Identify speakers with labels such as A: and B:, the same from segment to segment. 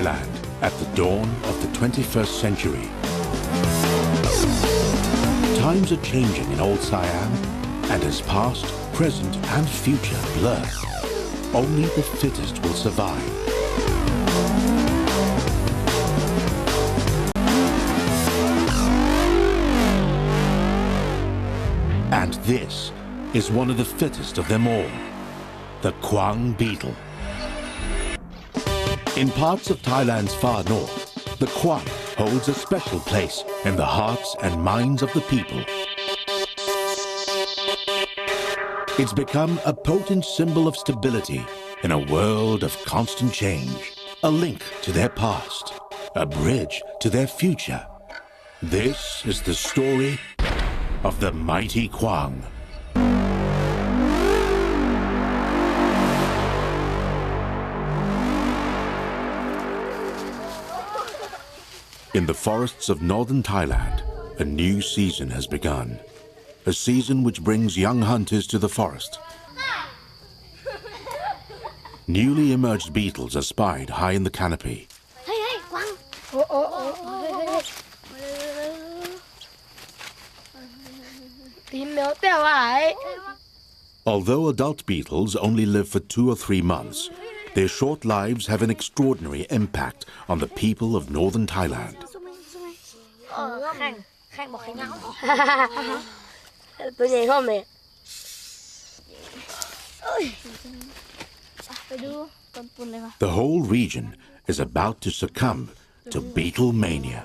A: Thailand at the dawn of the 21st century. Times are changing in old Siam, and as past, present and future blur, only the fittest will survive. And this is one of the fittest of them all, the Quang Beetle. In parts of Thailand's far north, the Kwang holds a special place in the hearts and minds of the people. It's become a potent symbol of stability in a world of constant change, a link to their past, a bridge to their future. This is the story of the Mighty Kwang. In the forests of northern Thailand, a new season has begun. A season which brings young hunters to the forest. Newly emerged beetles are spied high in the canopy.
B: Hey, Kwang!
A: Although adult beetles only live for 2 or 3 months, their short lives have an extraordinary impact on the people of northern Thailand. The whole region is about to succumb to Beetle Mania.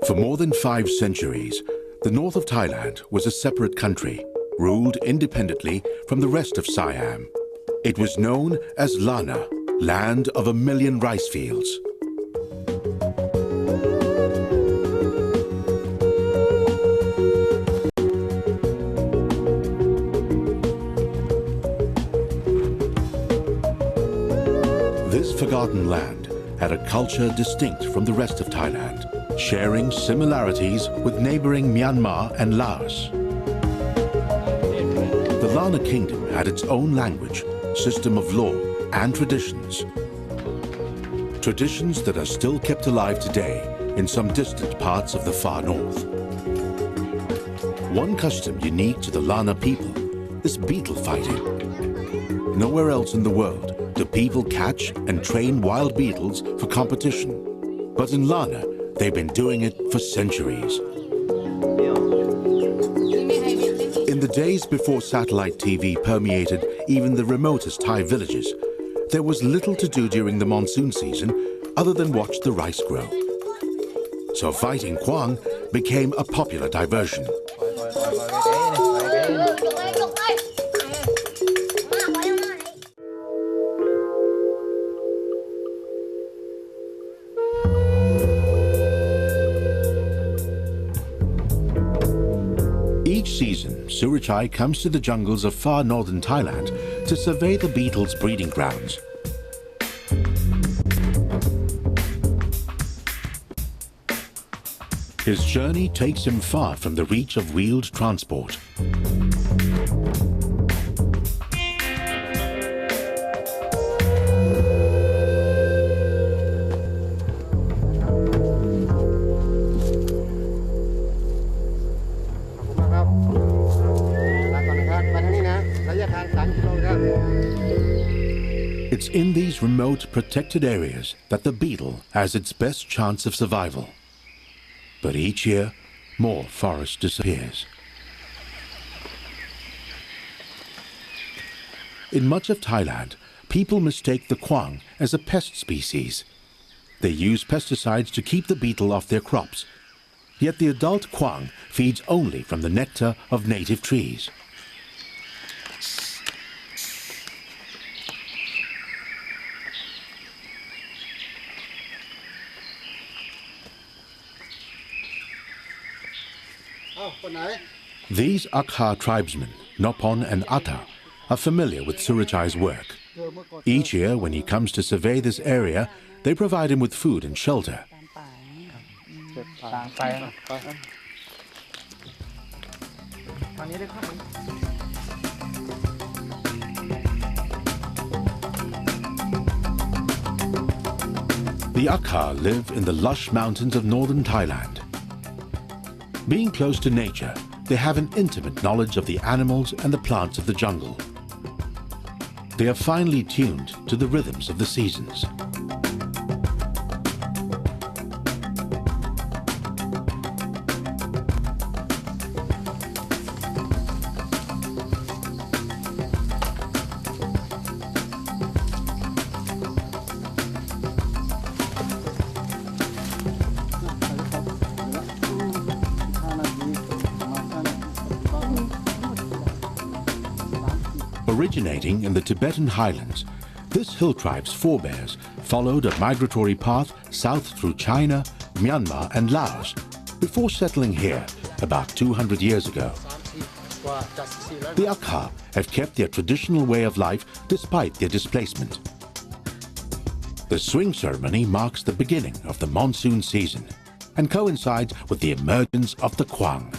A: For more than 5 centuries, the north of Thailand was a separate country, ruled independently from the rest of Siam. It was known as Lanna, land of a million rice fields. This forgotten land had a culture distinct from the rest of Thailand, sharing similarities with neighboring Myanmar and Laos. The Lanna kingdom had its own language, system of law, and traditions. Traditions that are still kept alive today in some distant parts of the far north. One custom unique to the Lanna people is beetle fighting. Nowhere else in the world do people catch and train wild beetles for competition. But in Lanna, they've been doing it for centuries. In the days before satellite TV permeated even the remotest Thai villages, there was little to do during the monsoon season other than watch the rice grow. So fighting Kwang became a popular diversion. Each season, Surachai comes to the jungles of far northern Thailand to survey the beetles' breeding grounds. His journey takes him far from the reach of wheeled transport. It's in these remote, protected areas that the beetle has its best chance of survival. But each year, more forest disappears. In much of Thailand, people mistake the Kwang as a pest species. They use pesticides to keep the beetle off their crops. Yet the adult Kwang feeds only from the nectar of native trees. These Akha tribesmen, Nopon and Atta, are familiar with Surachai's work. Each year, when he comes to survey this area, they provide him with food and shelter. The Akha live in the lush mountains of northern Thailand. Being close to nature, they have an intimate knowledge of the animals and the plants of the jungle. They are finely tuned to the rhythms of the seasons. Originating in the Tibetan highlands, this hill tribe's forebears followed a migratory path south through China, Myanmar and Laos before settling here about 200 years ago. The Akha have kept their traditional way of life despite their displacement. The swing ceremony marks the beginning of the monsoon season and coincides with the emergence of the Kwang.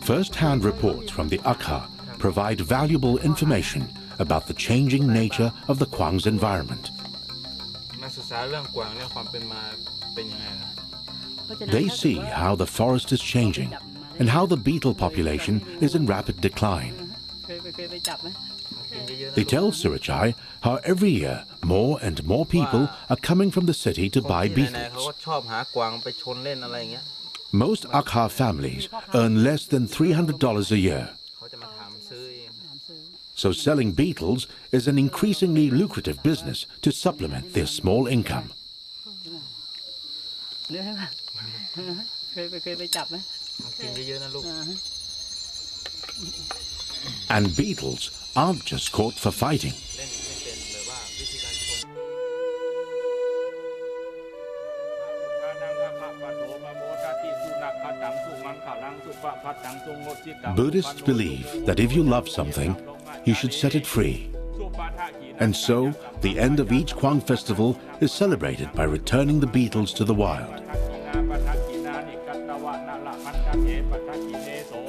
A: First-hand reports from the Akha provide valuable information about the changing nature of the Kwang's environment. They see how the forest is changing and how the beetle population is in rapid decline. They tell Surachai how every year more and more people are coming from the city to buy beetles. Most Akha families earn less than $300 a year. So selling beetles is an increasingly lucrative business to supplement their small income. And beetles aren't just caught for fighting. Buddhists believe that if you love something, you should set it free. And so, the end of each Kwang festival is celebrated by returning the beetles to the wild.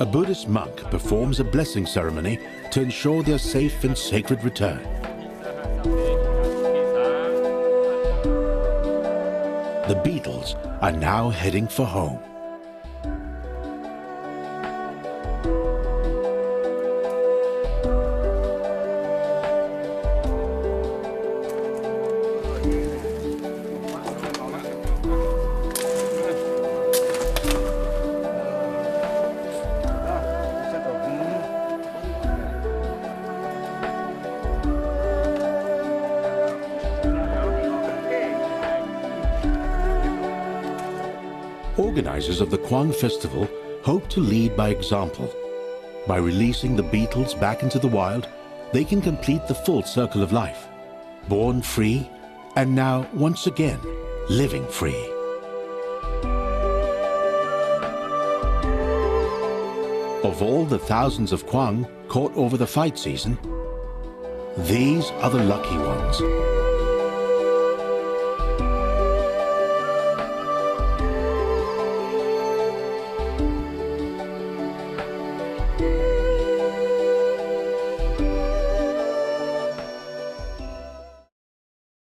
A: A Buddhist monk performs a blessing ceremony to ensure their safe and sacred return. The beetles are now heading for home. Organizers of the Kwang festival hope to lead by example. By releasing the beetles back into the wild, they can complete the full circle of life, born free and now once again living free. Of all the thousands of Kwang caught over the fight season, these are the lucky ones.